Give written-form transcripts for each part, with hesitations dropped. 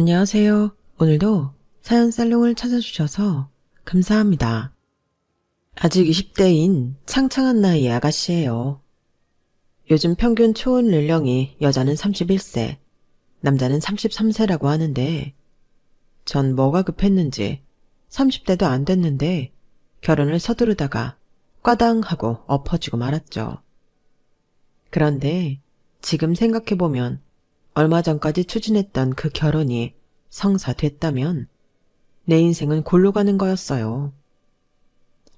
안녕하세요. 오늘도 사연 살롱을 찾아주셔서 감사합니다. 아직 20대인 창창한 나이의 아가씨예요. 요즘 평균 초혼 연령이 여자는 31세, 남자는 33세라고 하는데 전 뭐가 급했는지 30대도 안 됐는데 결혼을 서두르다가 꽈당 하고 엎어지고 말았죠. 그런데 지금 생각해보면 얼마 전까지 추진했던 그 결혼이 성사됐다면 내 인생은 골로 가는 거였어요.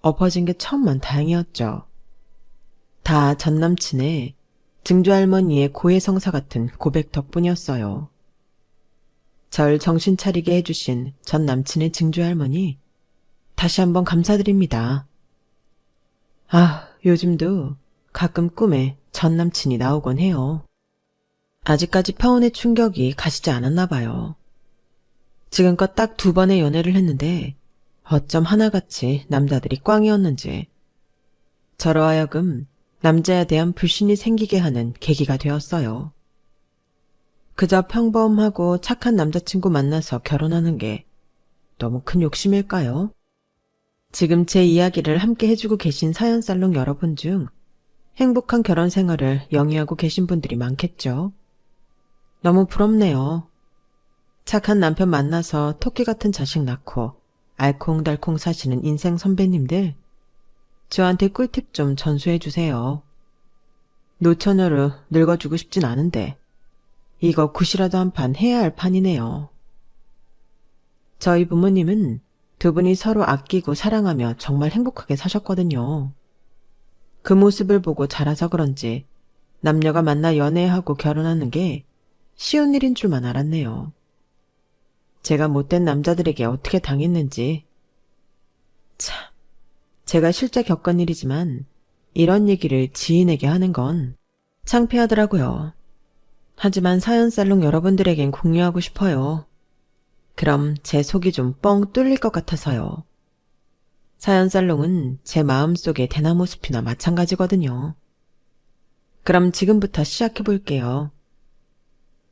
엎어진 게 천만 다행이었죠. 다 전남친의 증조할머니의 고해성사 같은 고백 덕분이었어요. 절 정신 차리게 해주신 전 남친의 증조할머니 다시 한번 감사드립니다. 아, 요즘도 가끔 꿈에 전 남친이 나오곤 해요. 아직까지 파혼의 충격이 가시지 않았나 봐요. 지금껏 딱 2번의 연애를 했는데 어쩜 하나같이 남자들이 꽝이었는지 저로 하여금 남자에 대한 불신이 생기게 하는 계기가 되었어요. 그저 평범하고 착한 남자친구 만나서 결혼하는 게 너무 큰 욕심일까요? 지금 제 이야기를 함께 해주고 계신 사연살롱 여러분 중 행복한 결혼 생활을 영위하고 계신 분들이 많겠죠? 너무 부럽네요. 착한 남편 만나서 토끼 같은 자식 낳고 알콩달콩 사시는 인생 선배님들, 저한테 꿀팁 좀 전수해주세요. 노처녀로 늙어주고 싶진 않은데 이거 굿이라도 한 판 해야 할 판이네요. 저희 부모님은 2분이 서로 아끼고 사랑하며 정말 행복하게 사셨거든요. 그 모습을 보고 자라서 그런지 남녀가 만나 연애하고 결혼하는 게 쉬운 일인 줄만 알았네요. 제가 못된 남자들에게 어떻게 당했는지. 참, 제가 실제 겪은 일이지만 이런 얘기를 지인에게 하는 건 창피하더라고요. 하지만 사연살롱 여러분들에겐 공유하고 싶어요. 그럼 제 속이 좀 뻥 뚫릴 것 같아서요. 사연살롱은 제 마음속의 대나무 숲이나 마찬가지거든요. 그럼 지금부터 시작해볼게요.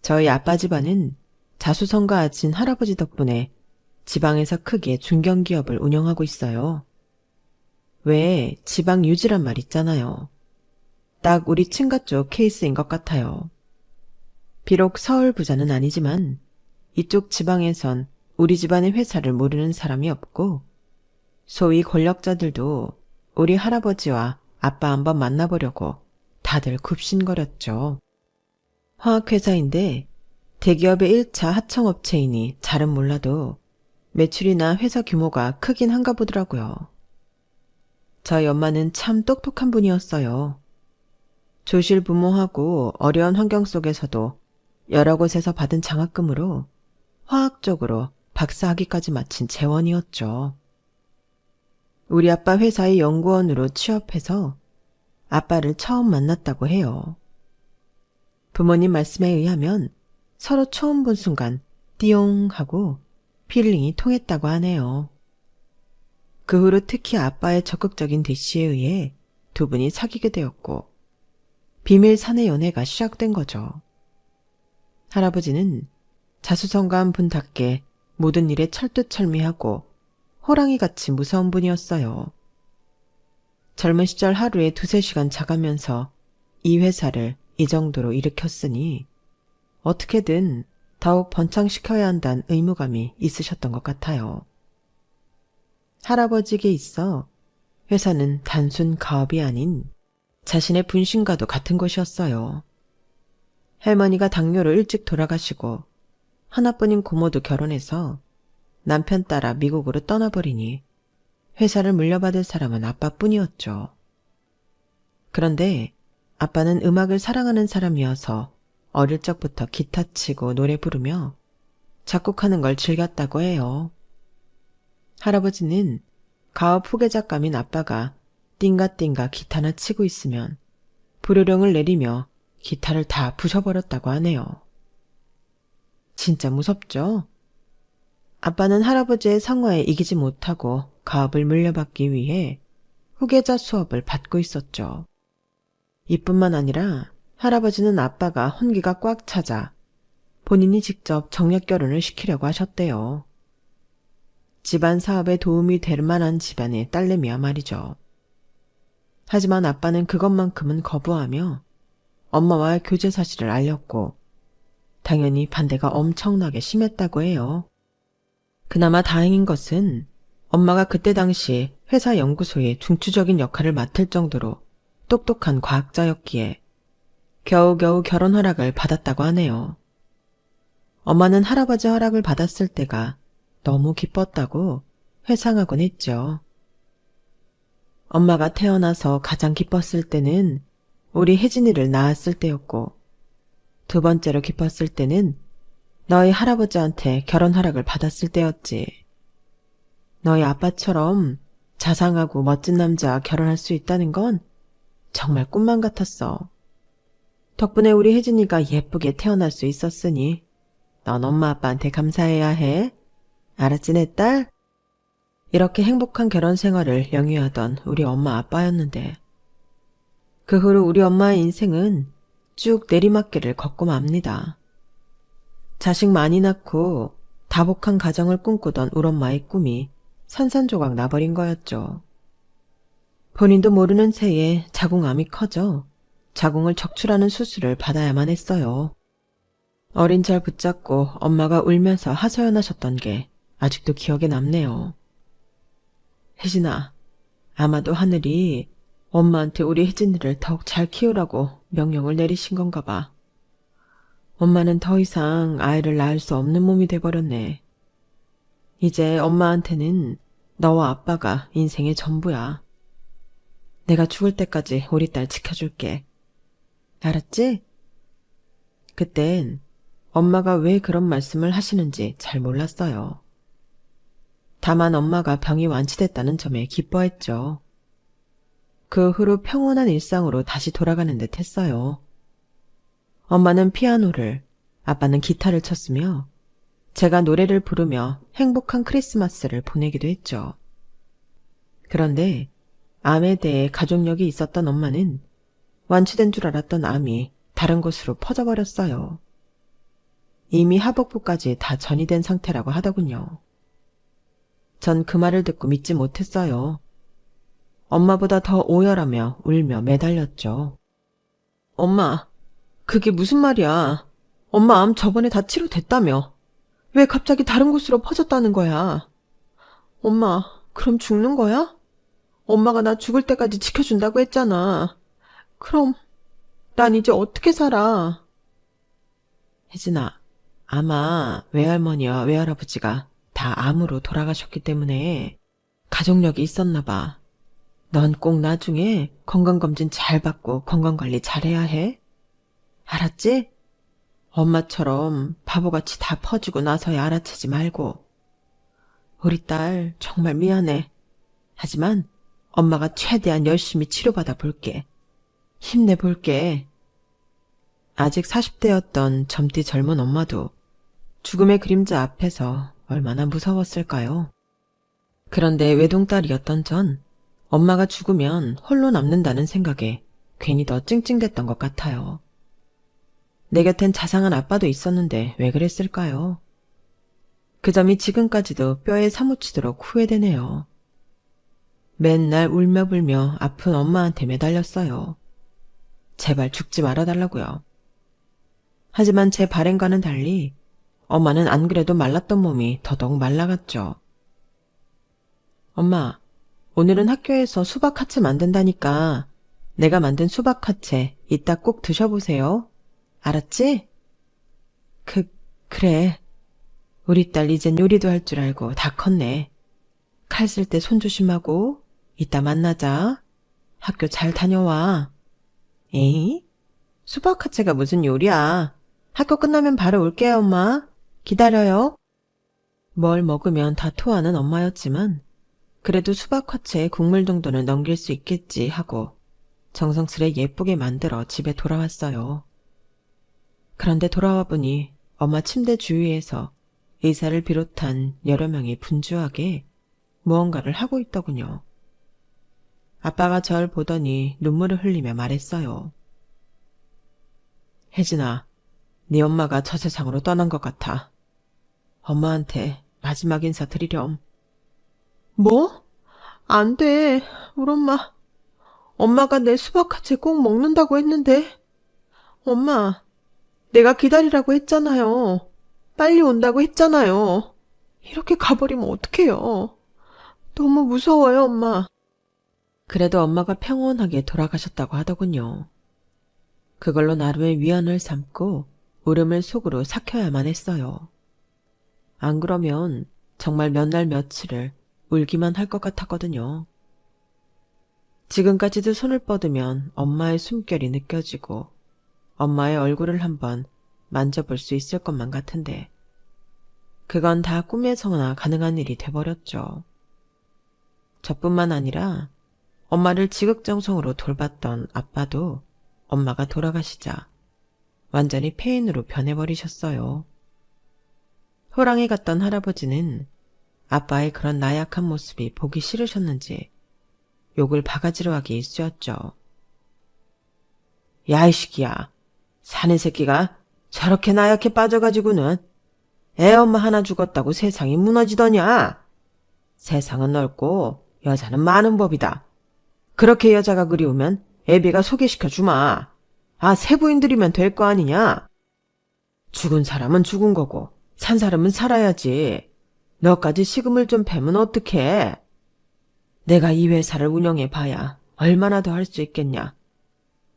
저희 아빠 집안은 자수성가하신 할아버지 덕분에 지방에서 크게 중견기업을 운영하고 있어요. 왜 지방 유지란 말 있잖아요. 딱 우리 친가 쪽 케이스인 것 같아요. 비록 서울 부자는 아니지만 이쪽 지방에선 우리 집안의 회사를 모르는 사람이 없고 소위 권력자들도 우리 할아버지와 아빠 한번 만나보려고 다들 굽신거렸죠. 화학회사인데 대기업의 1차 하청업체이니 잘은 몰라도 매출이나 회사 규모가 크긴 한가 보더라고요. 저희 엄마는 참 똑똑한 분이었어요. 조실부모하고 어려운 환경 속에서도 여러 곳에서 받은 장학금으로 화학적으로 박사학위까지 마친 재원이었죠. 우리 아빠 회사의 연구원으로 취업해서 아빠를 처음 만났다고 해요. 부모님 말씀에 의하면 서로 처음 본 순간 띠용 하고 필링이 통했다고 하네요. 그 후로 특히 아빠의 적극적인 대시에 의해 2분이 사귀게 되었고 비밀 사내 연애가 시작된 거죠. 할아버지는 자수성가한 분답게 모든 일에 철두철미하고 호랑이같이 무서운 분이었어요. 젊은 시절 하루에 2-3시간 자가면서 이 회사를 이 정도로 일으켰으니 어떻게든 더욱 번창시켜야 한다는 의무감이 있으셨던 것 같아요. 할아버지에게 있어 회사는 단순 가업이 아닌 자신의 분신과도 같은 곳이었어요. 할머니가 당뇨로 일찍 돌아가시고 하나뿐인 고모도 결혼해서 남편 따라 미국으로 떠나버리니 회사를 물려받을 사람은 아빠뿐이었죠. 그런데 아빠는 음악을 사랑하는 사람이어서 어릴 적부터 기타 치고 노래 부르며 작곡하는 걸 즐겼다고 해요. 할아버지는 가업 후계자감인 아빠가 띵가띵가 기타나 치고 있으면 불효령을 내리며 기타를 다 부셔버렸다고 하네요. 진짜 무섭죠? 아빠는 할아버지의 성화에 이기지 못하고 가업을 물려받기 위해 후계자 수업을 받고 있었죠. 이뿐만 아니라 할아버지는 아빠가 혼기가 꽉 차자 본인이 직접 정략 결혼을 시키려고 하셨대요. 집안 사업에 도움이 될 만한 집안의 딸내미야 말이죠. 하지만 아빠는 그것만큼은 거부하며 엄마와 교제 사실을 알렸고 당연히 반대가 엄청나게 심했다고 해요. 그나마 다행인 것은 엄마가 그때 당시 회사 연구소의 중추적인 역할을 맡을 정도로 똑똑한 과학자였기에 겨우겨우 결혼 허락을 받았다고 하네요. 엄마는 할아버지 허락을 받았을 때가 너무 기뻤다고 회상하곤 했죠. 엄마가 태어나서 가장 기뻤을 때는 우리 혜진이를 낳았을 때였고 두 번째로 기뻤을 때는 너희 할아버지한테 결혼 허락을 받았을 때였지. 너희 아빠처럼 자상하고 멋진 남자와 결혼할 수 있다는 건 정말 꿈만 같았어. 덕분에 우리 혜진이가 예쁘게 태어날 수 있었으니 넌 엄마 아빠한테 감사해야 해. 알았지 내 딸? 이렇게 행복한 결혼 생활을 영위하던 우리 엄마 아빠였는데 그 후로 우리 엄마의 인생은 쭉 내리막길을 걷고 맙니다. 자식 많이 낳고 다복한 가정을 꿈꾸던 우리 엄마의 꿈이 산산조각 나버린 거였죠. 본인도 모르는 새에 자궁암이 커져 자궁을 적출하는 수술을 받아야만 했어요. 어린 절 붙잡고 엄마가 울면서 하소연하셨던 게 아직도 기억에 남네요. 혜진아, 아마도 하늘이 엄마한테 우리 혜진이를 더욱 잘 키우라고 명령을 내리신 건가 봐. 엄마는 더 이상 아이를 낳을 수 없는 몸이 돼버렸네. 이제 엄마한테는 너와 아빠가 인생의 전부야. 내가 죽을 때까지 우리 딸 지켜줄게. 알았지? 그땐 엄마가 왜 그런 말씀을 하시는지 잘 몰랐어요. 다만 엄마가 병이 완치됐다는 점에 기뻐했죠. 그 후로 평온한 일상으로 다시 돌아가는 듯 했어요. 엄마는 피아노를, 아빠는 기타를 쳤으며 제가 노래를 부르며 행복한 크리스마스를 보내기도 했죠. 그런데 암에 대해 가족력이 있었던 엄마는 완치된 줄 알았던 암이 다른 곳으로 퍼져버렸어요. 이미 하복부까지 다 전이된 상태라고 하더군요. 전 그 말을 듣고 믿지 못했어요. 엄마보다 더 오열하며 울며 매달렸죠. 엄마, 그게 무슨 말이야. 엄마 암 저번에 다 치료됐다며. 왜 갑자기 다른 곳으로 퍼졌다는 거야. 엄마, 그럼 죽는 거야? 엄마가 나 죽을 때까지 지켜준다고 했잖아. 그럼 난 이제 어떻게 살아? 혜진아, 아마 외할머니와 외할아버지가 다 암으로 돌아가셨기 때문에 가족력이 있었나 봐. 넌 꼭 나중에 건강검진 잘 받고 건강관리 잘해야 해. 알았지? 엄마처럼 바보같이 다 퍼지고 나서야 알아채지 말고. 우리 딸 정말 미안해. 하지만 엄마가 최대한 열심히 치료받아 볼게. 힘내볼게. 아직 40대였던 젊디 젊은 엄마도 죽음의 그림자 앞에서 얼마나 무서웠을까요? 그런데 외동딸이었던 전 엄마가 죽으면 홀로 남는다는 생각에 괜히 더 찡찡댔던 것 같아요. 내 곁엔 자상한 아빠도 있었는데 왜 그랬을까요? 그 점이 지금까지도 뼈에 사무치도록 후회되네요. 맨날 울며불며 아픈 엄마한테 매달렸어요. 제발 죽지 말아달라고요. 하지만 제 바램과는 달리 엄마는 안 그래도 말랐던 몸이 더더욱 말라갔죠. 엄마, 오늘은 학교에서 수박 하체 만든다니까 내가 만든 수박 하체 이따 꼭 드셔보세요. 알았지? 그래. 우리 딸 이젠 요리도 할 줄 알고 다 컸네. 칼 쓸 때 손 조심하고 이따 만나자. 학교 잘 다녀와. 에이? 수박 하체가 무슨 요리야. 학교 끝나면 바로 올게요, 엄마. 기다려요. 뭘 먹으면 다 토하는 엄마였지만 그래도 수박 화채에 국물 정도는 넘길 수 있겠지 하고 정성스레 예쁘게 만들어 집에 돌아왔어요. 그런데 돌아와 보니 엄마 침대 주위에서 의사를 비롯한 여러 명이 분주하게 무언가를 하고 있더군요. 아빠가 절 보더니 눈물을 흘리며 말했어요. 혜진아, 네 엄마가 저 세상으로 떠난 것 같아. 엄마한테 마지막 인사 드리렴. 뭐? 안 돼. 우리 엄마. 엄마가 내 수박같이 꼭 먹는다고 했는데. 엄마, 내가 기다리라고 했잖아요. 빨리 온다고 했잖아요. 이렇게 가버리면 어떡해요. 너무 무서워요, 엄마. 그래도 엄마가 평온하게 돌아가셨다고 하더군요. 그걸로 나름의 위안을 삼고 울음을 속으로 삭혀야만 했어요. 안 그러면 정말 몇 날 며칠을 울기만 할 것 같았거든요. 지금까지도 손을 뻗으면 엄마의 숨결이 느껴지고 엄마의 얼굴을 한번 만져볼 수 있을 것만 같은데 그건 다 꿈에서나 가능한 일이 돼버렸죠. 저뿐만 아니라 엄마를 지극정성으로 돌봤던 아빠도 엄마가 돌아가시자 완전히 폐인으로 변해버리셨어요. 호랑이 같던 할아버지는 아빠의 그런 나약한 모습이 보기 싫으셨는지 욕을 바가지로 하기 일쑤였죠. 야, 이 새끼야. 사내 새끼가 저렇게 나약해 빠져가지고는 애 엄마 하나 죽었다고 세상이 무너지더냐. 세상은 넓고 여자는 많은 법이다. 그렇게 여자가 그리우면 애비가 소개시켜주마. 아, 세부인들이면 될 거 아니냐. 죽은 사람은 죽은 거고 산 사람은 살아야지. 너까지 식음을 좀 패면 어떡해. 내가 이 회사를 운영해 봐야 얼마나 더 할 수 있겠냐.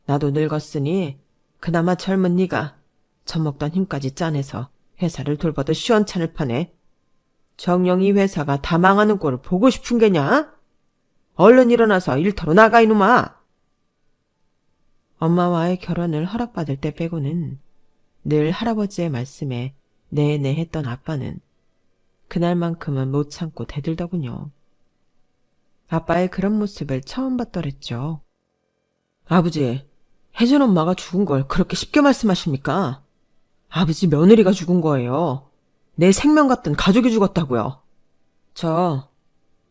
나도 늙었으니 그나마 젊은 네가 젖먹던 힘까지 짜내서 회사를 돌보듯 시원찮을 판에 정녕 이 회사가 다 망하는 꼴을 보고 싶은 게냐? 얼른 일어나서 일터로 나가 이놈아. 엄마와의 결혼을 허락받을 때 빼고는 늘 할아버지의 말씀에 네네 했던 아빠는 그날만큼은 못 참고 대들더군요. 아빠의 그런 모습을 처음 봤더랬죠. 아버지, 혜진 엄마가 죽은 걸 그렇게 쉽게 말씀하십니까? 아버지 며느리가 죽은 거예요. 내 생명 같던 가족이 죽었다고요. 저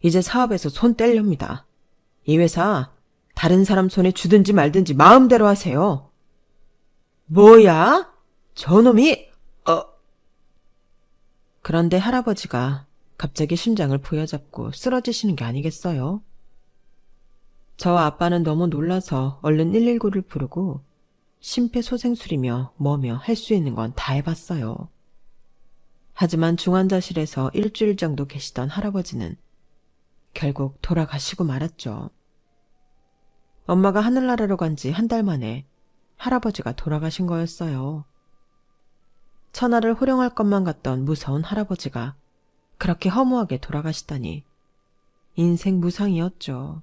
이제 사업에서 손 뗄렵니다. 이 회사 다른 사람 손에 주든지 말든지 마음대로 하세요. 뭐야? 저놈이... 그런데 할아버지가 갑자기 심장을 부여잡고 쓰러지시는 게 아니겠어요? 저 아빠는 너무 놀라서 얼른 119를 부르고 심폐소생술이며 뭐며 할 수 있는 건 다 해봤어요. 하지만 중환자실에서 일주일 정도 계시던 할아버지는 결국 돌아가시고 말았죠. 엄마가 하늘나라로 간 지 한 달 만에 할아버지가 돌아가신 거였어요. 천하를 호령할 것만 같던 무서운 할아버지가 그렇게 허무하게 돌아가시다니 인생 무상이었죠.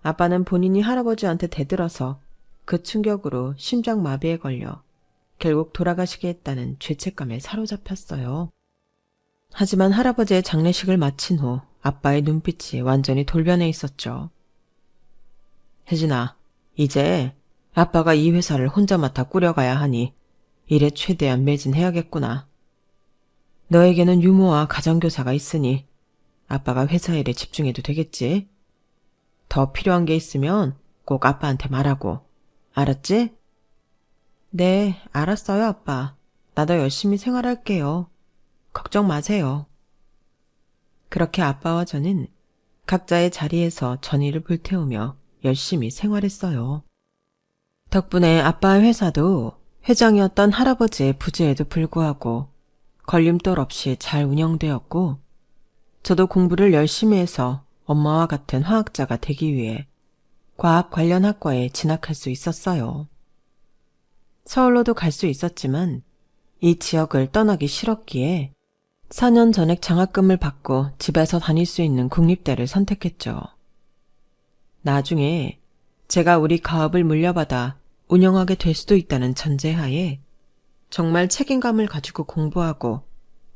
아빠는 본인이 할아버지한테 대들어서 그 충격으로 심장마비에 걸려 결국 돌아가시게 했다는 죄책감에 사로잡혔어요. 하지만 할아버지의 장례식을 마친 후 아빠의 눈빛이 완전히 돌변해 있었죠. 혜진아, 이제 아빠가 이 회사를 혼자 맡아 꾸려가야 하니 일에 최대한 매진해야겠구나. 너에게는 유모와 가정교사가 있으니 아빠가 회사 일에 집중해도 되겠지? 더 필요한 게 있으면 꼭 아빠한테 말하고. 알았지? 네, 알았어요, 아빠. 나도 열심히 생활할게요. 걱정 마세요. 그렇게 아빠와 저는 각자의 자리에서 전의를 불태우며 열심히 생활했어요. 덕분에 아빠의 회사도 회장이었던 할아버지의 부재에도 불구하고 걸림돌 없이 잘 운영되었고 저도 공부를 열심히 해서 엄마와 같은 화학자가 되기 위해 과학 관련 학과에 진학할 수 있었어요. 서울로도 갈 수 있었지만 이 지역을 떠나기 싫었기에 4년 전액 장학금을 받고 집에서 다닐 수 있는 국립대를 선택했죠. 나중에 제가 우리 가업을 물려받아 운영하게 될 수도 있다는 전제하에 정말 책임감을 가지고 공부하고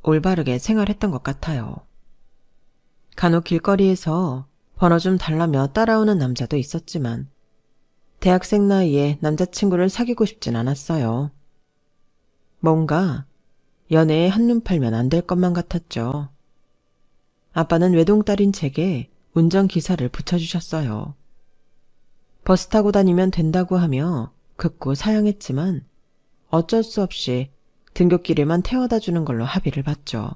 올바르게 생활했던 것 같아요. 간혹 길거리에서 번호 좀 달라며 따라오는 남자도 있었지만 대학생 나이에 남자친구를 사귀고 싶진 않았어요. 뭔가 연애에 한눈 팔면 안 될 것만 같았죠. 아빠는 외동딸인 제게 운전기사를 붙여주셨어요. 버스 타고 다니면 된다고 하며 극구 사양했지만 어쩔 수 없이 등굣길에만 태워다 주는 걸로 합의를 봤죠.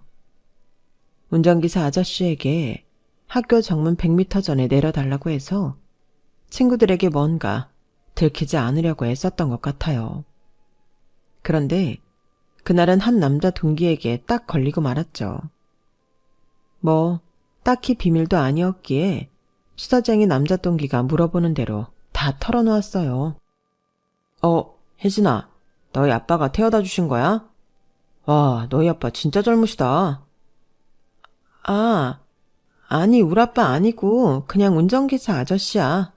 운전기사 아저씨에게 학교 정문 100m 전에 내려달라고 해서 친구들에게 뭔가 들키지 않으려고 애썼던 것 같아요. 그런데 그날은 한 남자 동기에게 딱 걸리고 말았죠. 뭐 딱히 비밀도 아니었기에 수다쟁이 남자 동기가 물어보는 대로 다 털어놓았어요. 혜진아, 너희 아빠가 태워다 주신 거야? 와, 너희 아빠 진짜 젊으시다. 아니, 우리 아빠 아니고 그냥 운전기사 아저씨야.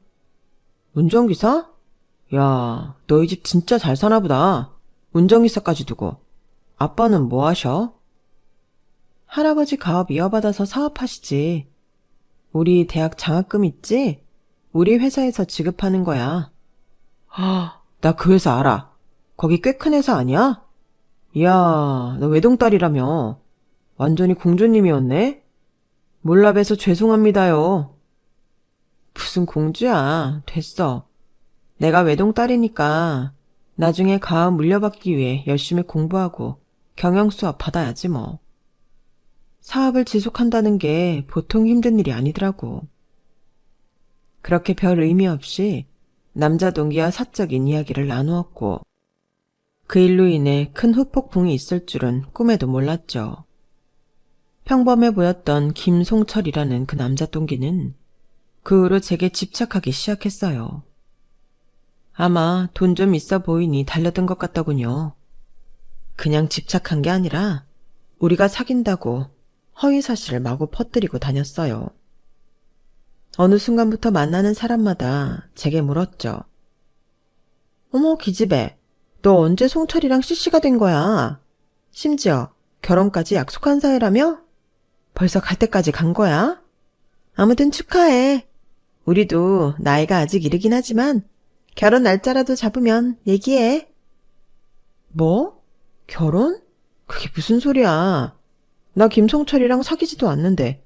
운전기사? 야, 너희 집 진짜 잘 사나 보다. 운전기사까지 두고. 아빠는 뭐 하셔? 할아버지 가업 이어받아서 사업하시지. 우리 대학 장학금 있지? 우리 회사에서 지급하는 거야. 나 그 회사 알아. 거기 꽤 큰 회사 아니야? 이야, 너 외동딸이라며. 완전히 공주님이었네? 몰라 봬서 죄송합니다요. 무슨 공주야. 됐어. 내가 외동딸이니까 나중에 가업 물려받기 위해 열심히 공부하고 경영수업 받아야지 뭐. 사업을 지속한다는 게 보통 힘든 일이 아니더라고. 그렇게 별 의미 없이 남자 동기와 사적인 이야기를 나누었고 그 일로 인해 큰 후폭풍이 있을 줄은 꿈에도 몰랐죠. 평범해 보였던 김송철이라는 그 남자 동기는 그 후로 제게 집착하기 시작했어요. 아마 돈 좀 있어 보이니 달려든 것 같더군요. 그냥 집착한 게 아니라 우리가 사귄다고 허위 사실을 마구 퍼뜨리고 다녔어요. 어느 순간부터 만나는 사람마다 제게 물었죠. 어머 기집애, 너 언제 송철이랑 CC가 된 거야? 심지어 결혼까지 약속한 사이라며? 벌써 갈 때까지 간 거야? 아무튼 축하해. 우리도 나이가 아직 이르긴 하지만 결혼 날짜라도 잡으면 얘기해. 뭐? 결혼? 그게 무슨 소리야. 나 김송철이랑 사귀지도 않는데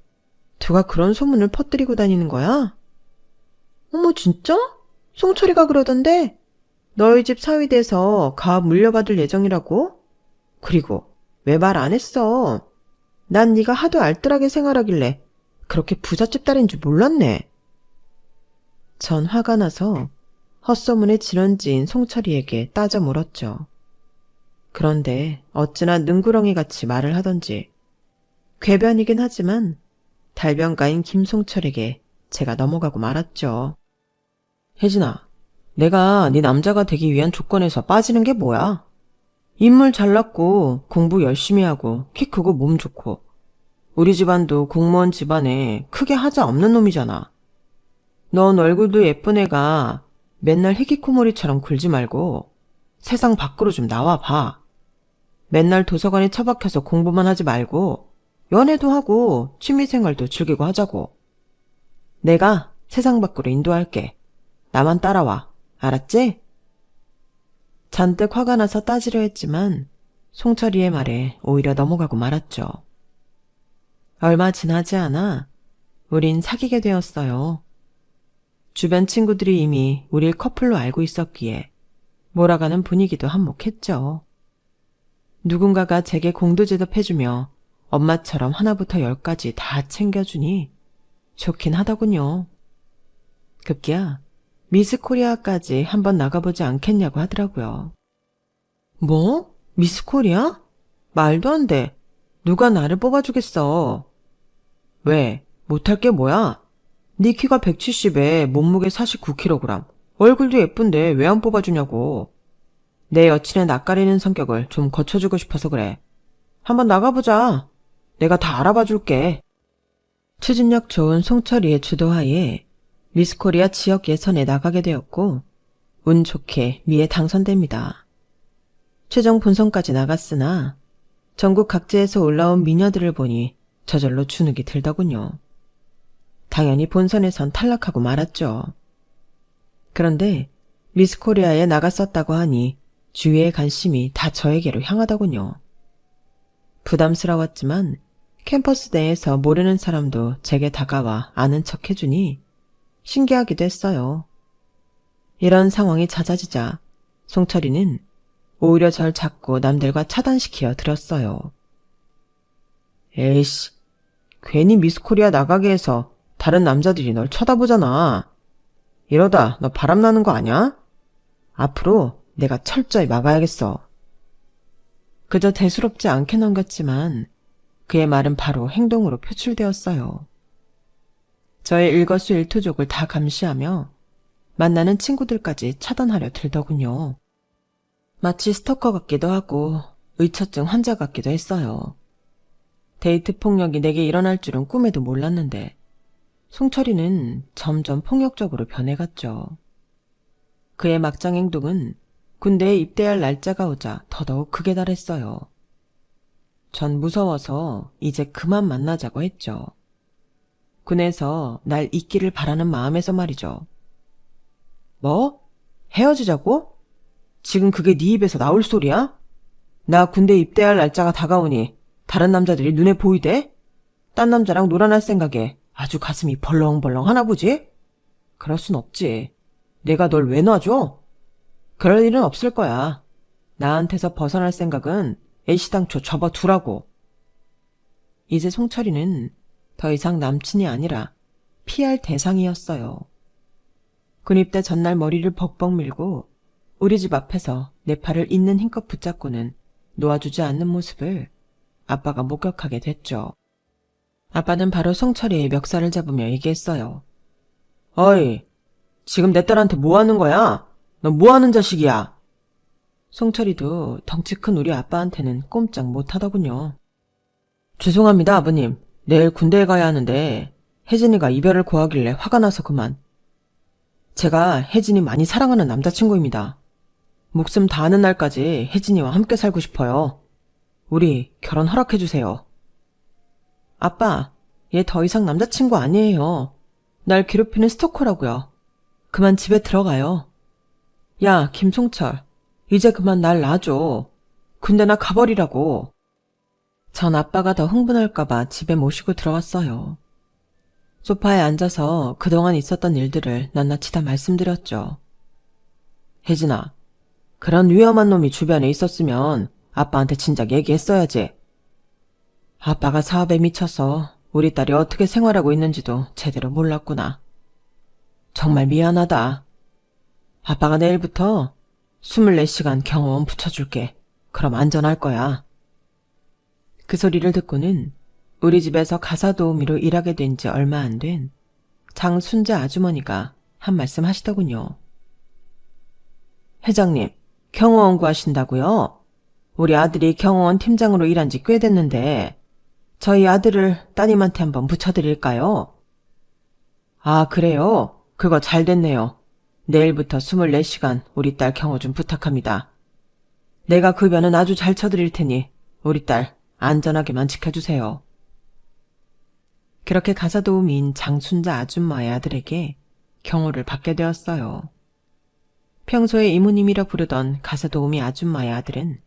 누가 그런 소문을 퍼뜨리고 다니는 거야? 어머 진짜? 송철이가 그러던데 너희 집 사위돼서 가업 물려받을 예정이라고? 그리고 왜 말 안 했어? 난 네가 하도 알뜰하게 생활하길래 그렇게 부잣집 딸인 줄 몰랐네. 전 화가 나서 헛소문에 지런지인 송철이에게 따져 물었죠. 그런데 어찌나 능구렁이같이 말을 하던지 궤변이긴 하지만 달변가인 김송철에게 제가 넘어가고 말았죠. 혜진아, 내가 네 남자가 되기 위한 조건에서 빠지는 게 뭐야? 인물 잘났고 공부 열심히 하고 키 크고 몸 좋고 우리 집안도 공무원 집안에 크게 하자 없는 놈이잖아. 넌 얼굴도 예쁜 애가 맨날 희귀코머리처럼 굴지 말고 세상 밖으로 좀 나와봐. 맨날 도서관에 처박혀서 공부만 하지 말고 연애도 하고 취미생활도 즐기고 하자고. 내가 세상 밖으로 인도할게. 나만 따라와. 알았지? 잔뜩 화가 나서 따지려 했지만 송철이의 말에 오히려 넘어가고 말았죠. 얼마 지나지 않아 우린 사귀게 되었어요. 주변 친구들이 이미 우릴 커플로 알고 있었기에 몰아가는 분위기도 한몫했죠. 누군가가 제게 공도제답해주며 엄마처럼 하나부터 열까지 다 챙겨주니 좋긴 하더군요. 급기야 미스 코리아까지 한번 나가보지 않겠냐고 하더라고요. 뭐? 미스 코리아? 말도 안 돼. 누가 나를 뽑아주겠어. 왜? 못할 게 뭐야? 네 키가 170에 몸무게 49kg. 얼굴도 예쁜데 왜 안 뽑아주냐고. 내 여친의 낯가리는 성격을 좀 거쳐주고 싶어서 그래. 한번 나가보자. 내가 다 알아봐줄게. 추진력 좋은 송철이의 주도하에 미스코리아 지역 예선에 나가게 되었고 운 좋게 미에 당선됩니다. 최종 본선까지 나갔으나 전국 각지에서 올라온 미녀들을 보니 저절로 주눅이 들더군요. 당연히 본선에선 탈락하고 말았죠. 그런데 미스코리아에 나갔었다고 하니 주위의 관심이 다 저에게로 향하더군요. 부담스러웠지만 캠퍼스 내에서 모르는 사람도 제게 다가와 아는 척 해주니 신기하기도 했어요. 이런 상황이 잦아지자 송철이는 오히려 절 자꾸 남들과 차단시키어 들었어요. 에이씨, 괜히 미스코리아 나가게 해서 다른 남자들이 널 쳐다보잖아. 이러다 너 바람나는 거 아냐? 앞으로 내가 철저히 막아야겠어. 그저 대수롭지 않게 넘겼지만 그의 말은 바로 행동으로 표출되었어요. 저의 일거수일투족을 다 감시하며 만나는 친구들까지 차단하려 들더군요. 마치 스토커 같기도 하고 의처증 환자 같기도 했어요. 데이트 폭력이 내게 일어날 줄은 꿈에도 몰랐는데 송철이는 점점 폭력적으로 변해갔죠. 그의 막장 행동은 군대에 입대할 날짜가 오자 더더욱 극에 달했어요. 전 무서워서 이제 그만 만나자고 했죠. 군에서 날 잊기를 바라는 마음에서 말이죠. 뭐? 헤어지자고? 지금 그게 네 입에서 나올 소리야? 나 군대 입대할 날짜가 다가오니 다른 남자들이 눈에 보이대? 딴 남자랑 놀아날 생각에 아주 가슴이 벌렁벌렁 하나 보지? 그럴 순 없지. 내가 널 왜 놔줘? 그럴 일은 없을 거야. 나한테서 벗어날 생각은 애시당초 접어두라고. 이제 송철이는 더 이상 남친이 아니라 피할 대상이었어요. 군입대 전날 머리를 벅벅 밀고 우리 집 앞에서 내 팔을 있는 힘껏 붙잡고는 놓아주지 않는 모습을 아빠가 목격하게 됐죠. 아빠는 바로 송철이의 멱살을 잡으며 얘기했어요. 어이, 지금 내 딸한테 뭐 하는 거야? 너 뭐 하는 자식이야? 송철이도 덩치 큰 우리 아빠한테는 꼼짝 못하더군요. 죄송합니다, 아버님. 내일 군대에 가야 하는데 혜진이가 이별을 고하길래 화가 나서 그만. 제가 혜진이 많이 사랑하는 남자친구입니다. 목숨 다하는 날까지 혜진이와 함께 살고 싶어요. 우리 결혼 허락해주세요. 아빠, 얘 더 이상 남자친구 아니에요. 날 괴롭히는 스토커라고요. 그만 집에 들어가요. 야, 김송철, 이제 그만 날 놔줘. 군대나 가버리라고. 전 아빠가 더 흥분할까봐 집에 모시고 들어왔어요. 소파에 앉아서 그동안 있었던 일들을 낱낱이 다 말씀드렸죠. 혜진아, 그런 위험한 놈이 주변에 있었으면 아빠한테 진작 얘기했어야지. 아빠가 사업에 미쳐서 우리 딸이 어떻게 생활하고 있는지도 제대로 몰랐구나. 정말 미안하다. 아빠가 내일부터 24시간 경호원 붙여줄게. 그럼 안전할 거야. 그 소리를 듣고는 우리 집에서 가사도우미로 일하게 된 지 얼마 안 된 장순재 아주머니가 한 말씀 하시더군요. 회장님, 경호원 구하신다고요? 우리 아들이 경호원 팀장으로 일한 지 꽤 됐는데 저희 아들을 따님한테 한번 붙여드릴까요? 아, 그래요? 그거 잘 됐네요. 내일부터 24시간 우리 딸 경호 좀 부탁합니다. 내가 급여는 아주 잘 쳐드릴 테니 우리 딸 안전하게만 지켜주세요. 그렇게 가사도우미인 장순자 아줌마의 아들에게 경호를 받게 되었어요. 평소에 이모님이라 부르던 가사도우미 아줌마의 아들은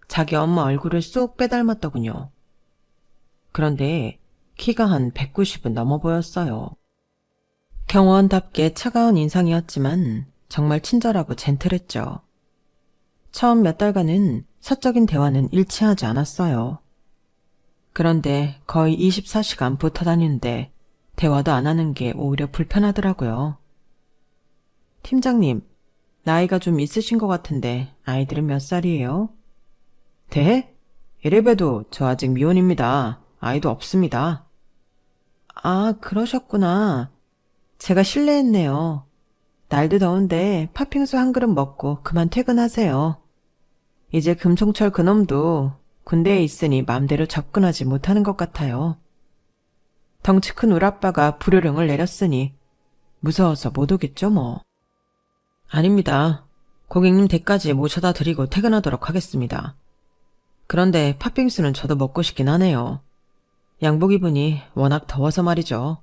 자기 엄마 얼굴을 쏙 빼닮았더군요. 그런데 키가 한 190은 넘어 보였어요. 경호원답게 차가운 인상이었지만 정말 친절하고 젠틀했죠. 처음 몇 달간은 사적인 대화는 일치하지 않았어요. 그런데 거의 24시간 붙어 다니는데 대화도 안 하는 게 오히려 불편하더라고요. 팀장님, 나이가 좀 있으신 것 같은데 아이들은 몇 살이에요? 네? 이래봬도 저 아직 미혼입니다. 아이도 없습니다. 아, 그러셨구나. 제가 실례했네요. 날도 더운데 팥빙수 한 그릇 먹고 그만 퇴근하세요. 이제 금송철 그놈도 군대에 있으니 맘대로 접근하지 못하는 것 같아요. 덩치 큰 울아빠가 불효령을 내렸으니 무서워서 못 오겠죠 뭐. 아닙니다. 고객님 댁까지 모셔다 드리고 퇴근하도록 하겠습니다. 그런데 팥빙수는 저도 먹고 싶긴 하네요. 양복 입으니 워낙 더워서 말이죠.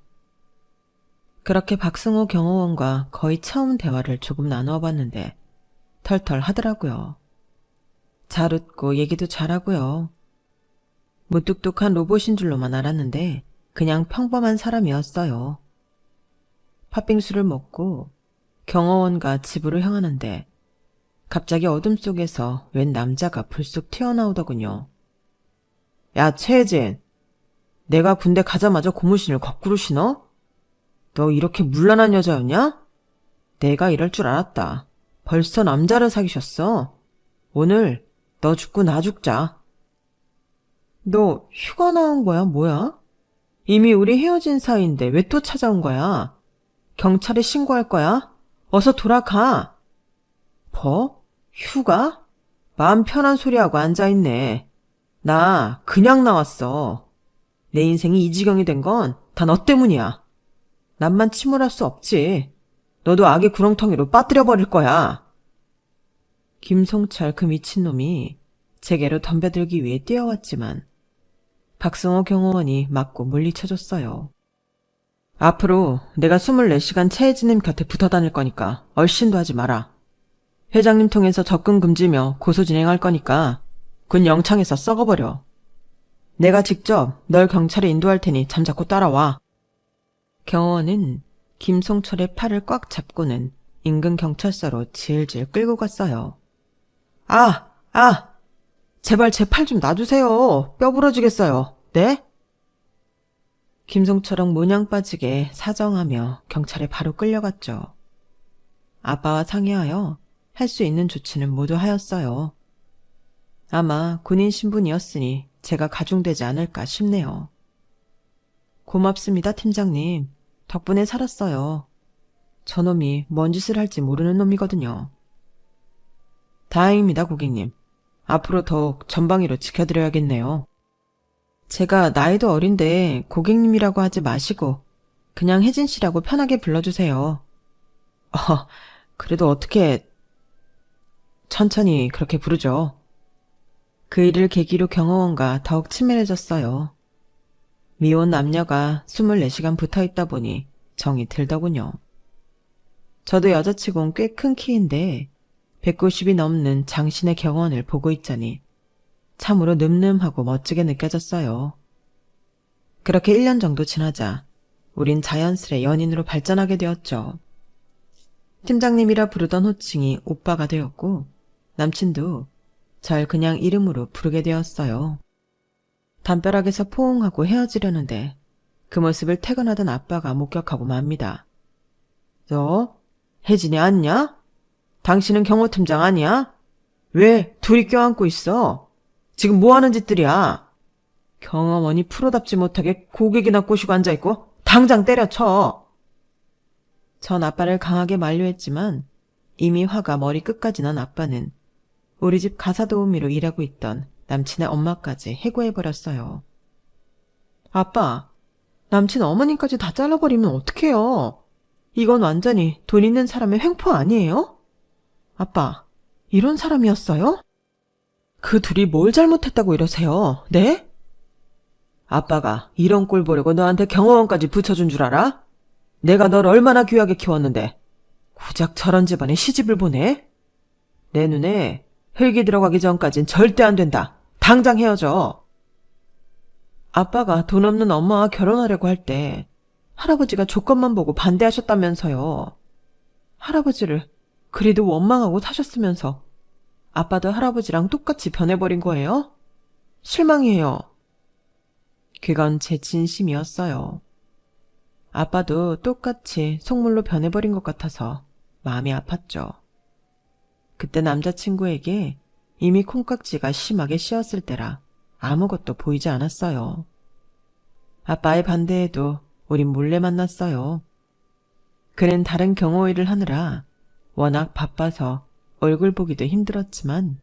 그렇게 박승호 경호원과 거의 처음 대화를 조금 나누어 봤는데 털털 하더라고요. 잘 웃고 얘기도 잘하고요. 무뚝뚝한 로봇인 줄로만 알았는데 그냥 평범한 사람이었어요. 팥빙수를 먹고 경호원과 집으로 향하는데 갑자기 어둠 속에서 웬 남자가 불쑥 튀어나오더군요. 야, 최혜진. 내가 군대 가자마자 고무신을 거꾸로 신어? 너 이렇게 문란한 여자였냐? 내가 이럴 줄 알았다. 벌써 남자를 사귀셨어. 오늘 너 죽고 나 죽자. 너 휴가 나온 거야, 뭐야? 이미 우리 헤어진 사이인데 왜 또 찾아온 거야? 경찰에 신고할 거야? 어서 돌아가. 뭐? 휴가? 마음 편한 소리하고 앉아있네. 나 그냥 나왔어. 내 인생이 이 지경이 된 건 다 너 때문이야. 남만 침울할 수 없지. 너도 악의 구렁텅이로 빠뜨려버릴 거야. 김송철 그 미친놈이 제게로 덤벼들기 위해 뛰어왔지만 박승호 경호원이 맞고 물리쳐줬어요. 앞으로 내가 24시간 최혜진님 곁에 붙어 다닐 거니까 얼씬도 하지 마라. 회장님 통해서 접근 금지며 고소 진행할 거니까 군 영창에서 썩어버려. 내가 직접 널 경찰에 인도할 테니 잠자코 따라와. 경호원은 김송철의 팔을 꽉 잡고는 인근 경찰서로 질질 끌고 갔어요. 제발 제 팔 좀 놔주세요. 뼈 부러지겠어요. 네? 김송철은 모냥 빠지게 사정하며 경찰에 바로 끌려갔죠. 아빠와 상의하여 할 수 있는 조치는 모두 하였어요. 아마 군인 신분이었으니 제가 가중되지 않을까 싶네요. 고맙습니다, 팀장님. 덕분에 살았어요. 저놈이 뭔 짓을 할지 모르는 놈이거든요. 다행입니다, 고객님. 앞으로 더욱 전방위로 지켜드려야겠네요. 제가 나이도 어린데 고객님이라고 하지 마시고 그냥 혜진 씨라고 편하게 불러주세요. 그래도 어떻게 천천히 그렇게 부르죠. 그 일을 계기로 경호원과 더욱 친밀해졌어요. 미혼 남녀가 24시간 붙어있다 보니 정이 들더군요. 저도 여자치곤 꽤 큰 키인데 190이 넘는 장신의 경호원을 보고 있자니 참으로 늠름하고 멋지게 느껴졌어요. 그렇게 1년 정도 지나자 우린 자연스레 연인으로 발전하게 되었죠. 팀장님이라 부르던 호칭이 오빠가 되었고 남친도 절 그냥 이름으로 부르게 되었어요. 담벼락에서 포옹하고 헤어지려는데 그 모습을 퇴근하던 아빠가 목격하고 맙니다. 너 혜진이 아니냐? 당신은 경호팀장 아니야? 왜 둘이 껴안고 있어? 지금 뭐하는 짓들이야? 경호원이 프로답지 못하게 고객이나 꼬시고 앉아있고 당장 때려쳐. 전 아빠를 강하게 만류했지만 이미 화가 머리 끝까지 난 아빠는 우리 집 가사도우미로 일하고 있던 남친의 엄마까지 해고해버렸어요. 아빠, 남친 어머님까지 다 잘라버리면 어떡해요? 이건 완전히 돈 있는 사람의 횡포 아니에요? 아빠, 이런 사람이었어요? 그 둘이 뭘 잘못했다고 이러세요, 네? 아빠가 이런 꼴 보려고 너한테 경호원까지 붙여준 줄 알아? 내가 널 얼마나 귀하게 키웠는데 고작 저런 집안에 시집을 보내? 내 눈에 흙이 들어가기 전까진 절대 안 된다. 당장 헤어져. 아빠가 돈 없는 엄마와 결혼하려고 할 때 할아버지가 조건만 보고 반대하셨다면서요. 할아버지를 그리도 원망하고 사셨으면서 아빠도 할아버지랑 똑같이 변해버린 거예요? 실망이에요. 그건 제 진심이었어요. 아빠도 똑같이 속물로 변해버린 것 같아서 마음이 아팠죠. 그때 남자친구에게 이미 콩깍지가 심하게 씌었을 때라 아무것도 보이지 않았어요. 아빠의 반대에도 우린 몰래 만났어요. 그는 다른 경호 일을 하느라 워낙 바빠서 얼굴 보기도 힘들었지만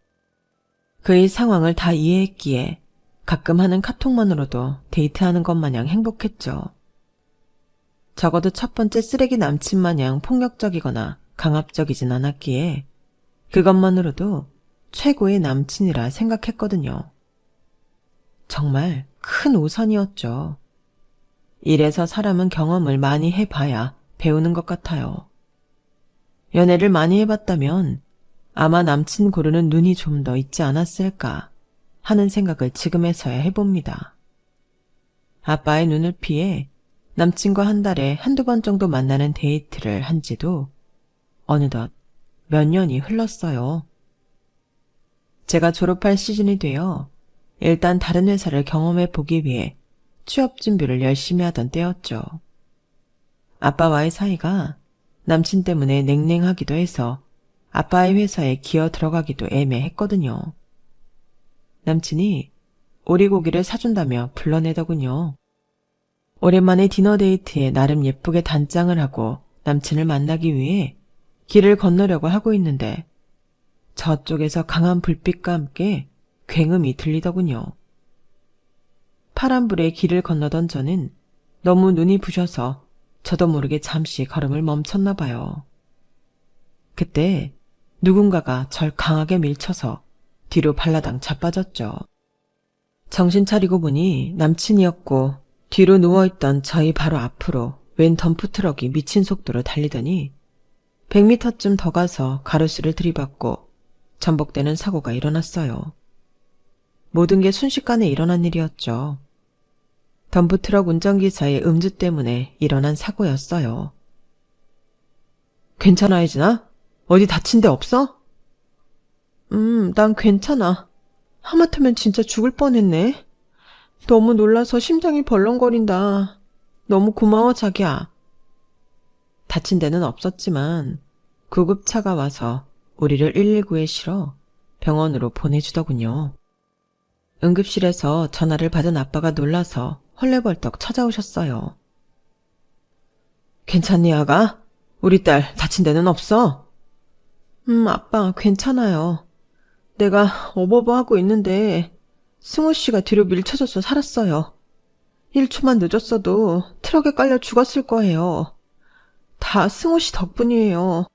그의 상황을 다 이해했기에 가끔 하는 카톡만으로도 데이트하는 것 마냥 행복했죠. 적어도 첫 번째 쓰레기 남친 마냥 폭력적이거나 강압적이진 않았기에 그것만으로도 최고의 남친이라 생각했거든요. 정말 큰 우선이었죠. 이래서 사람은 경험을 많이 해봐야 배우는 것 같아요. 연애를 많이 해봤다면 아마 남친 고르는 눈이 좀 더 있지 않았을까 하는 생각을 지금에서야 해봅니다. 아빠의 눈을 피해 남친과 한 달에 한두 번 정도 만나는 데이트를 한 지도 어느덧 몇 년이 흘렀어요. 제가 졸업할 시즌이 되어 일단 다른 회사를 경험해 보기 위해 취업 준비를 열심히 하던 때였죠. 아빠와의 사이가 남친 때문에 냉랭하기도 해서 아빠의 회사에 기어 들어가기도 애매했거든요. 남친이 오리고기를 사준다며 불러내더군요. 오랜만에 디너데이트에 나름 예쁘게 단장을 하고 남친을 만나기 위해 길을 건너려고 하고 있는데 저쪽에서 강한 불빛과 함께 굉음이 들리더군요. 파란불에 길을 건너던 저는 너무 눈이 부셔서 저도 모르게 잠시 걸음을 멈췄나 봐요. 그때 누군가가 절 강하게 밀쳐서 뒤로 발라당 자빠졌죠. 정신 차리고 보니 남친이었고 뒤로 누워있던 저희 바로 앞으로 웬 덤프트럭이 미친 속도로 달리더니 100m쯤 더 가서 가로수를 들이받고 전복되는 사고가 일어났어요. 모든 게 순식간에 일어난 일이었죠. 덤프트럭 운전기사의 음주 때문에 일어난 사고였어요. 괜찮아, 혜진아? 어디 다친 데 없어? 난 괜찮아. 하마터면 진짜 죽을 뻔했네. 너무 놀라서 심장이 벌렁거린다. 너무 고마워, 자기야. 다친 데는 없었지만 구급차가 와서 우리를 119에 실어 병원으로 보내주더군요. 응급실에서 전화를 받은 아빠가 놀라서 헐레벌떡 찾아오셨어요. 괜찮니, 아가? 우리 딸 다친 데는 없어? 아빠, 괜찮아요. 내가 어버버 하고 있는데 승우 씨가 뒤로 밀쳐져서 살았어요. 1초만 늦었어도 트럭에 깔려 죽었을 거예요. 다 승우 씨 덕분이에요.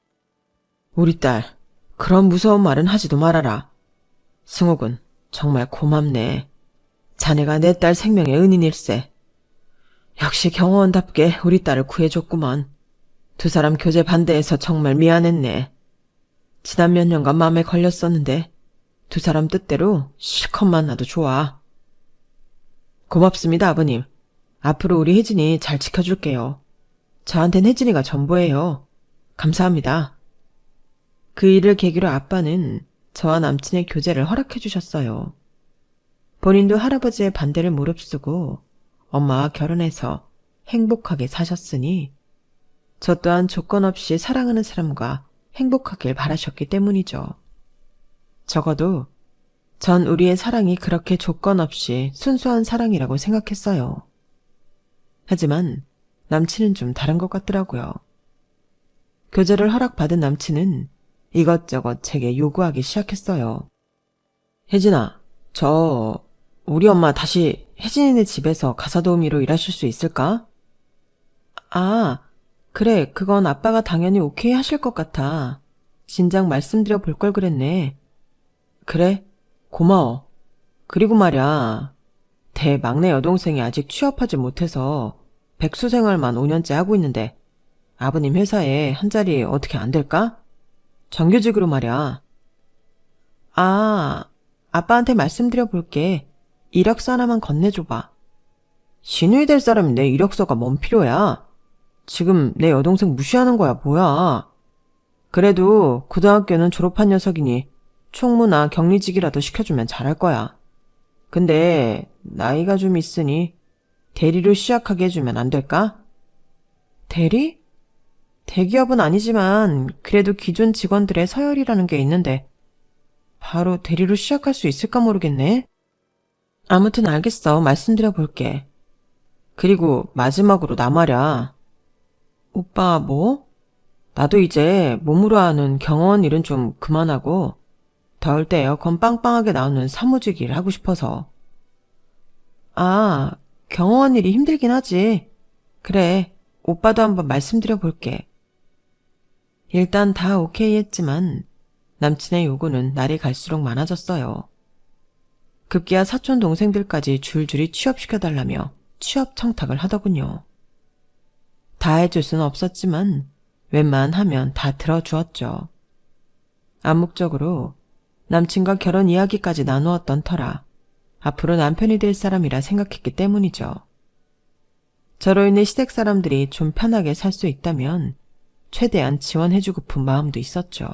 우리 딸, 그런 무서운 말은 하지도 말아라. 승우군, 정말 고맙네. 자네가 내 딸 생명의 은인일세. 역시 경호원답게 우리 딸을 구해줬구먼. 두 사람 교제 반대해서 정말 미안했네. 지난 몇 년간 마음에 걸렸었는데 두 사람 뜻대로 실컷 만나도 좋아. 고맙습니다, 아버님. 앞으로 우리 혜진이 잘 지켜줄게요. 저한텐 혜진이가 전부예요. 감사합니다. 그 일을 계기로 아빠는 저와 남친의 교제를 허락해 주셨어요. 본인도 할아버지의 반대를 무릅쓰고 엄마와 결혼해서 행복하게 사셨으니 저 또한 조건 없이 사랑하는 사람과 행복하길 바라셨기 때문이죠. 적어도 전 우리의 사랑이 그렇게 조건 없이 순수한 사랑이라고 생각했어요. 하지만 남친은 좀 다른 것 같더라고요. 교제를 허락받은 남친은 이것저것 제게 요구하기 시작했어요. 혜진아, 우리 엄마 다시 혜진이네 집에서 가사도우미로 일하실 수 있을까? 아, 그래, 그건 아빠가 당연히 오케이 하실 것 같아. 진작 말씀드려 볼 걸 그랬네. 그래, 고마워. 그리고 말야, 대막내 여동생이 아직 취업하지 못해서 백수 생활만 5년째 하고 있는데 아버님 회사에 한 자리 어떻게 안 될까? 정규직으로 말야. 아, 아빠한테 말씀드려 볼게. 이력서 하나만 건네줘봐. 신우이 될 사람이 내 이력서가 뭔 필요야? 지금 내 여동생 무시하는 거야, 뭐야? 그래도 고등학교는 졸업한 녀석이니 총무나 격리직이라도 시켜주면 잘할 거야. 근데 나이가 좀 있으니 대리로 시작하게 해주면 안 될까? 대리? 대기업은 아니지만 그래도 기존 직원들의 서열이라는 게 있는데 바로 대리로 시작할 수 있을까 모르겠네. 아무튼 알겠어. 말씀드려 볼게. 그리고 마지막으로 나 말야. 오빠 뭐? 나도 이제 몸으로 하는 경호원 일은 좀 그만하고 더울 때 에어컨 빵빵하게 나오는 사무직 일 하고 싶어서. 아, 경호원 일이 힘들긴 하지. 그래, 오빠도 한번 말씀드려 볼게. 일단 다 오케이 했지만 남친의 요구는 날이 갈수록 많아졌어요. 급기야 사촌 동생들까지 줄줄이 취업시켜달라며 취업 청탁을 하더군요. 다 해줄 수는 없었지만 웬만하면 다 들어주었죠. 암묵적으로 남친과 결혼 이야기까지 나누었던 터라 앞으로 남편이 될 사람이라 생각했기 때문이죠. 저로 인해 시댁 사람들이 좀 편하게 살 수 있다면 최대한 지원해주고픈 마음도 있었죠.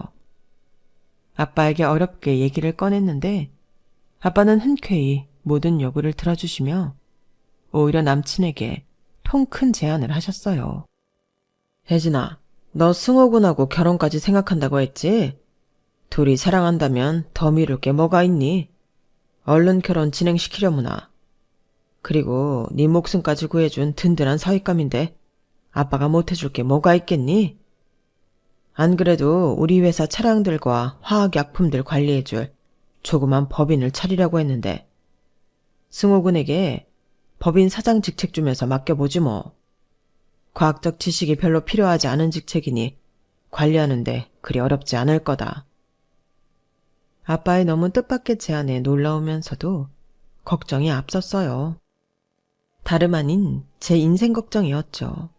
아빠에게 어렵게 얘기를 꺼냈는데 아빠는 흔쾌히 모든 요구를 들어주시며 오히려 남친에게 통 큰 제안을 하셨어요. 혜진아, 너 승호군하고 결혼까지 생각한다고 했지? 둘이 사랑한다면 더 미룰 게 뭐가 있니? 얼른 결혼 진행시키려무나. 그리고 네 목숨까지 구해준 든든한 사윗감인데 아빠가 못해줄 게 뭐가 있겠니? 안 그래도 우리 회사 차량들과 화학약품들 관리해줄 조그만 법인을 차리려고 했는데 승호군에게 법인 사장 직책 주면서 맡겨보지 뭐. 과학적 지식이 별로 필요하지 않은 직책이니 관리하는데 그리 어렵지 않을 거다. 아빠의 너무 뜻밖의 제안에 놀라우면서도 걱정이 앞섰어요. 다름 아닌 제 인생 걱정이었죠.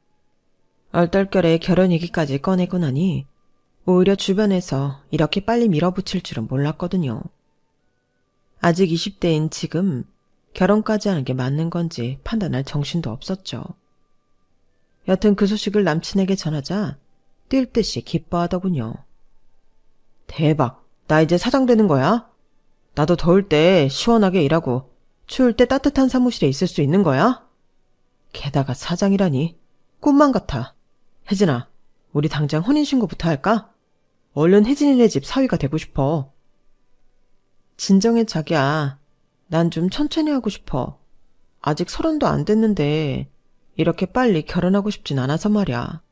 얼떨결에 결혼 얘기까지 꺼내고 나니 오히려 주변에서 이렇게 빨리 밀어붙일 줄은 몰랐거든요. 아직 20대인 지금 결혼까지 하는 게 맞는 건지 판단할 정신도 없었죠. 여튼 그 소식을 남친에게 전하자 뛸 듯이 기뻐하더군요. 대박, 나 이제 사장 되는 거야? 나도 더울 때 시원하게 일하고 추울 때 따뜻한 사무실에 있을 수 있는 거야? 게다가 사장이라니 꿈만 같아. 혜진아, 우리 당장 혼인신고부터 할까? 얼른 혜진이네 집 사위가 되고 싶어. 진정해 자기야. 난 좀 천천히 하고 싶어. 아직 30도 안 됐는데 이렇게 빨리 결혼하고 싶진 않아서 말이야.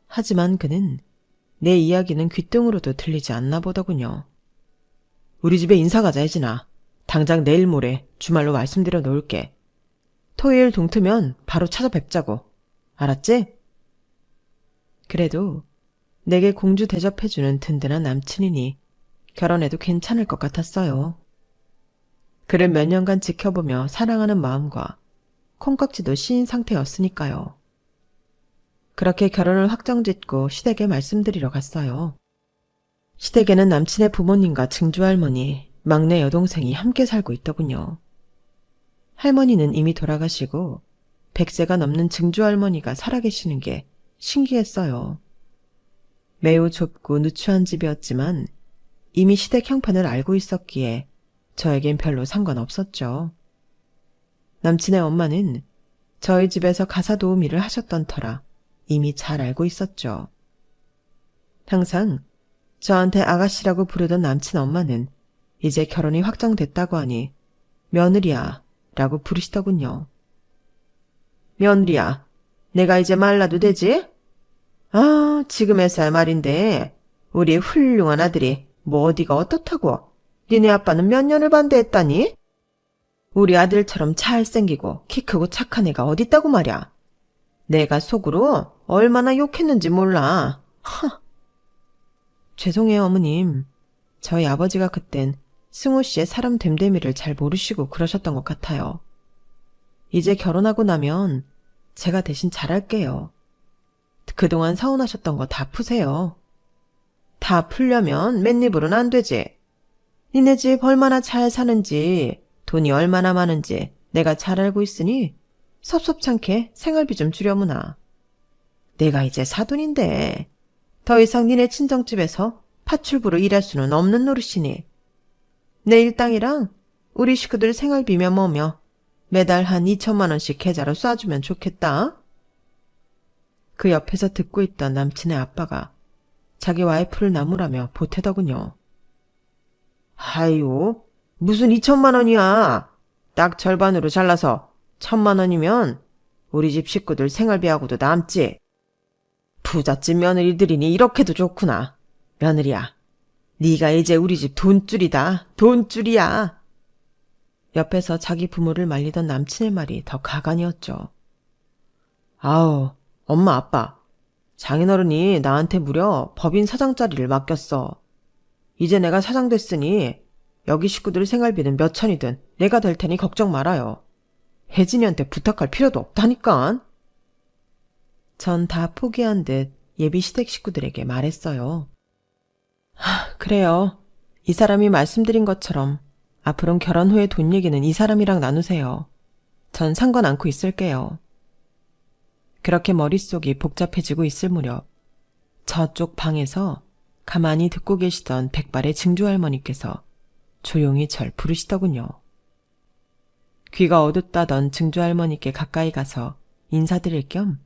하지만 그는 내 이야기는 귓등으로도 들리지 않나 보더군요. 우리 집에 인사 가자 혜진아. 당장 내일 모레 주말로 말씀드려 놓을게. 토요일 동트면 바로 찾아뵙자고. 알았지? 그래도 내게 공주 대접해주는 든든한 남친이니 결혼해도 괜찮을 것 같았어요. 그를 몇 년간 지켜보며 사랑하는 마음과 콩깍지도 씌인 상태였으니까요. 그렇게 결혼을 확정짓고 시댁에 말씀드리러 갔어요. 시댁에는 남친의 부모님과 증조할머니, 막내 여동생이 함께 살고 있더군요. 할머니는 이미 돌아가시고 100세가 넘는 증조할머니가 살아계시는 게 신기했어요. 매우 좁고 누추한 집이었지만 이미 시댁 형편을 알고 있었기에 저에겐 별로 상관없었죠. 남친의 엄마는 저희 집에서 가사 도우미 일을 하셨던 터라 이미 잘 알고 있었죠. 항상 저한테 아가씨라고 부르던 남친 엄마는 이제 결혼이 확정됐다고 하니 며느리야 라고 부르시더군요. 며느리야, 내가 이제 말라도 되지? 아, 지금에서야 말인데 우리 훌륭한 아들이 뭐 어디가 어떻다고? 니네 아빠는 몇 년을 반대했다니? 우리 아들처럼 잘생기고 키 크고 착한 애가 어딨다고 말이야. 내가 속으로 얼마나 욕했는지 몰라. 허. 죄송해요 어머님. 저희 아버지가 그땐 승우 씨의 사람 됨됨이를 잘 모르시고 그러셨던 것 같아요. 이제 결혼하고 나면 제가 대신 잘할게요. 그동안 서운하셨던 거 다 푸세요. 다 풀려면 맨입으로는 안 되지. 니네 집 얼마나 잘 사는지 돈이 얼마나 많은지 내가 잘 알고 있으니 섭섭찮게 생활비 좀 주려무나. 내가 이제 사돈인데 더 이상 니네 친정집에서 파출부로 일할 수는 없는 노릇이니 내 일당이랑 우리 식구들 생활비며 뭐며 매달 한 2천만 원씩 계좌로 쏴주면 좋겠다. 그 옆에서 듣고 있던 남친의 아빠가 자기 와이프를 나무라며 보태더군요. 아유, 무슨 2천만 원이야. 딱 절반으로 잘라서 1,000만 원이면 우리 집 식구들 생활비하고도 남지. 부잣집 며느리들이니 이렇게도 좋구나. 며느리야, 네가 이제 우리 집 돈줄이다. 돈줄이야. 옆에서 자기 부모를 말리던 남친의 말이 더 가관이었죠. 아우, 엄마 아빠. 장인어른이 나한테 무려 법인 사장 자리를 맡겼어. 이제 내가 사장 됐으니 여기 식구들 생활비는 몇 천이든 내가 될 테니 걱정 말아요. 혜진이한테 부탁할 필요도 없다니까. 전 다 포기한 듯 예비 시댁 식구들에게 말했어요. 그래요. 이 사람이 말씀드린 것처럼 앞으론 결혼 후에 돈 얘기는 이 사람이랑 나누세요. 전 상관 않고 있을게요. 그렇게 머릿속이 복잡해지고 있을 무렵 저쪽 방에서 가만히 듣고 계시던 백발의 증조할머니께서 조용히 절 부르시더군요. 귀가 어둡다던 증조할머니께 가까이 가서 인사드릴 겸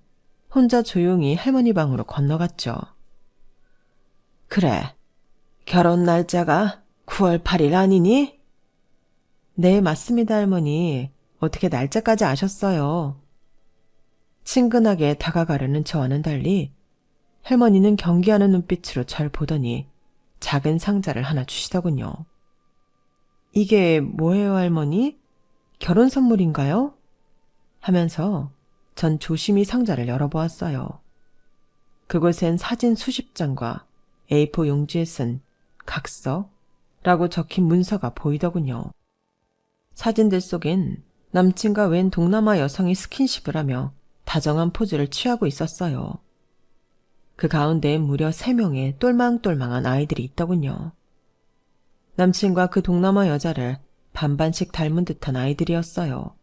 혼자 조용히 할머니 방으로 건너갔죠. 그래, 결혼 날짜가 9월 8일 아니니? 네, 맞습니다, 할머니. 어떻게 날짜까지 아셨어요? 친근하게 다가가려는 저와는 달리 할머니는 경계하는 눈빛으로 절 보더니 작은 상자를 하나 주시더군요. 이게 뭐예요, 할머니? 결혼 선물인가요? 하면서 전 조심히 상자를 열어보았어요. 그곳엔 사진 수십 장과 A4 용지에 쓴 각서라고 적힌 문서가 보이더군요. 사진들 속엔 남친과 웬 동남아 여성이 스킨십을 하며 다정한 포즈를 취하고 있었어요. 그 가운데엔 무려 3명의 똘망똘망한 아이들이 있더군요. 남친과 그 동남아 여자를 반반씩 닮은 듯한 아이들이었어요.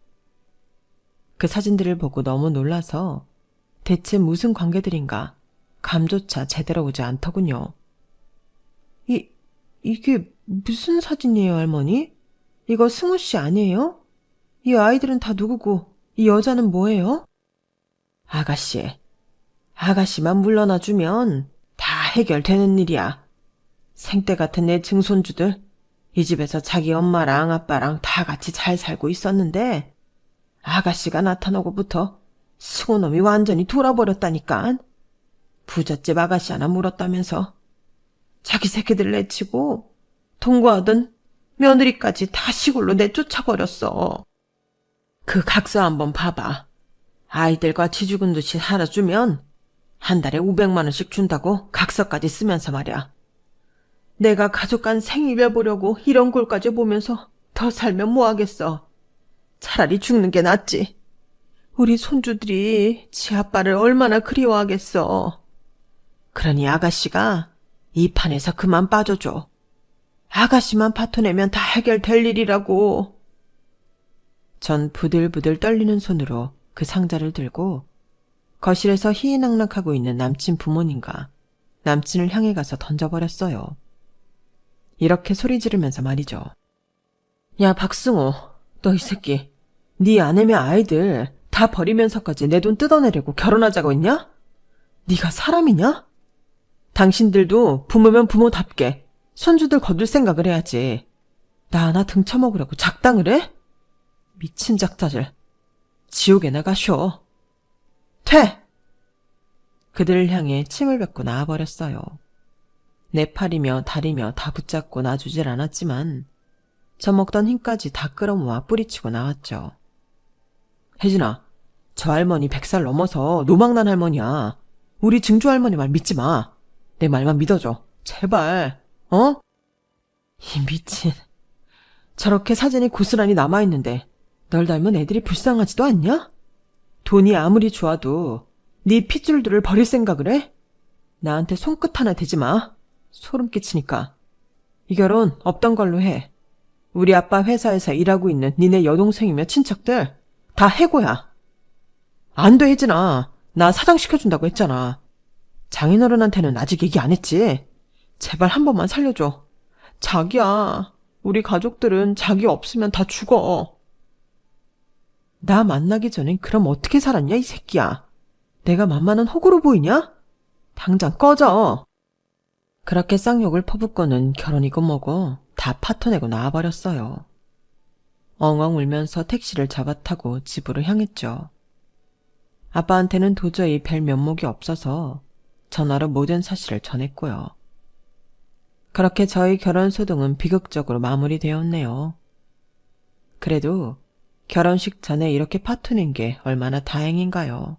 그 사진들을 보고 너무 놀라서 대체 무슨 관계들인가 감조차 제대로 오지 않더군요. 이게 무슨 사진이에요, 할머니? 이거 승우 씨 아니에요? 이 아이들은 다 누구고 이 여자는 뭐예요? 아가씨만 물러나주면 다 해결되는 일이야. 생때 같은 내 증손주들 이 집에서 자기 엄마랑 아빠랑 다 같이 잘 살고 있었는데 아가씨가 나타나고부터 승우놈이 완전히 돌아버렸다니까. 부잣집 아가씨 하나 물었다면서 자기 새끼들 내치고 동거하던 며느리까지 다 시골로 내쫓아버렸어. 그 각서 한번 봐봐. 아이들과 쥐죽은 듯이 살아주면 한 달에 500만 원씩 준다고 각서까지 쓰면서 말이야. 내가 가족 간 생이별 보려고 이런 꼴까지 보면서 더 살면 뭐하겠어. 차라리 죽는 게 낫지. 우리 손주들이 지 아빠를 얼마나 그리워하겠어. 그러니 아가씨가 이 판에서 그만 빠져줘. 아가씨만 파토내면 다 해결될 일이라고. 전 부들부들 떨리는 손으로 그 상자를 들고 거실에서 희희낙낙하고 있는 남친 부모님과 남친을 향해 가서 던져버렸어요. 이렇게 소리 지르면서 말이죠. 야, 박승호, 너 이 새끼, 네 아내며 아이들 다 버리면서까지 내 돈 뜯어내려고 결혼하자고 했냐? 네가 사람이냐? 당신들도 부모면 부모답게 손주들 거둘 생각을 해야지. 나 하나 등쳐먹으려고 작당을 해? 미친 작자들. 지옥에 나가쇼. 퇴! 그들을 향해 침을 뱉고 나와버렸어요. 내 팔이며 다리며 다 붙잡고 놔주질 않았지만 저 먹던 힘까지 다 끌어모아 뿌리치고 나왔죠. 혜진아, 저 할머니 100살 넘어서 노망난 할머니야. 우리 증조 할머니 말 믿지 마. 내 말만 믿어줘. 제발. 어? 이 미친. 저렇게 사진이 고스란히 남아있는데 널 닮은 애들이 불쌍하지도 않냐? 돈이 아무리 좋아도 네 핏줄들을 버릴 생각을 해? 나한테 손끝 하나 대지 마. 소름 끼치니까. 이 결혼 없던 걸로 해. 우리 아빠 회사에서 일하고 있는 니네 여동생이며 친척들 다 해고야. 안 돼, 혜진아. 나 사장시켜준다고 했잖아. 장인어른한테는 아직 얘기 안 했지? 제발 한 번만 살려줘. 자기야, 우리 가족들은 자기 없으면 다 죽어. 나 만나기 전엔 그럼 어떻게 살았냐, 이 새끼야. 내가 만만한 호구로 보이냐? 당장 꺼져. 그렇게 쌍욕을 퍼붓고는 결혼이고 뭐고 다 파토내고 나와버렸어요. 엉엉 울면서 택시를 잡아타고 집으로 향했죠. 아빠한테는 도저히 뵐 면목이 없어서 전화로 모든 사실을 전했고요. 그렇게 저희 결혼 소동은 비극적으로 마무리되었네요. 그래도 결혼식 전에 이렇게 파토낸 게 얼마나 다행인가요.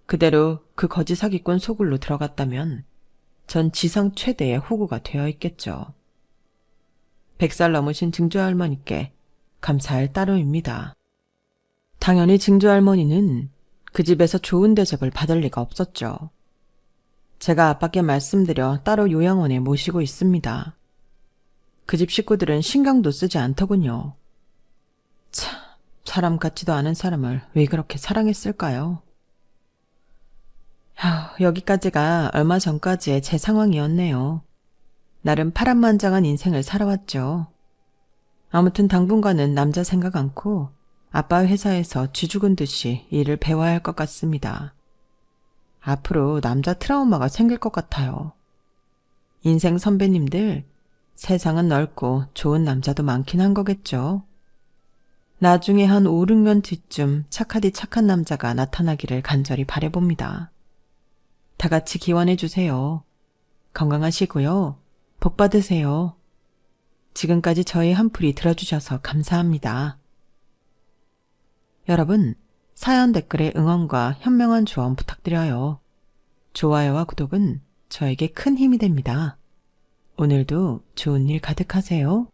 그대로 그 거지 사기꾼 소굴로 들어갔다면 전 지상 최대의 호구가 되어 있겠죠. 100살 넘으신 증조할머니께 감사할 따름입니다. 당연히 증조할머니는 그 집에서 좋은 대접을 받을 리가 없었죠. 제가 아빠께 말씀드려 따로 요양원에 모시고 있습니다. 그 집 식구들은 신경도 쓰지 않더군요. 참, 사람 같지도 않은 사람을 왜 그렇게 사랑했을까요? 여기까지가 얼마 전까지의 제 상황이었네요. 나름 파란만장한 인생을 살아왔죠. 아무튼 당분간은 남자 생각 않고 아빠 회사에서 쥐 죽은 듯이 일을 배워야 할 것 같습니다. 앞으로 남자 트라우마가 생길 것 같아요. 인생 선배님들, 세상은 넓고 좋은 남자도 많긴 한 거겠죠. 나중에 한 5, 6년 뒤쯤 착하디 착한 남자가 나타나기를 간절히 바라봅니다. 다 같이 기원해주세요. 건강하시고요. 복 받으세요. 지금까지 저희 한풀이 들어주셔서 감사합니다. 여러분, 사연 댓글에 응원과 현명한 조언 부탁드려요. 좋아요와 구독은 저에게 큰 힘이 됩니다. 오늘도 좋은 일 가득하세요.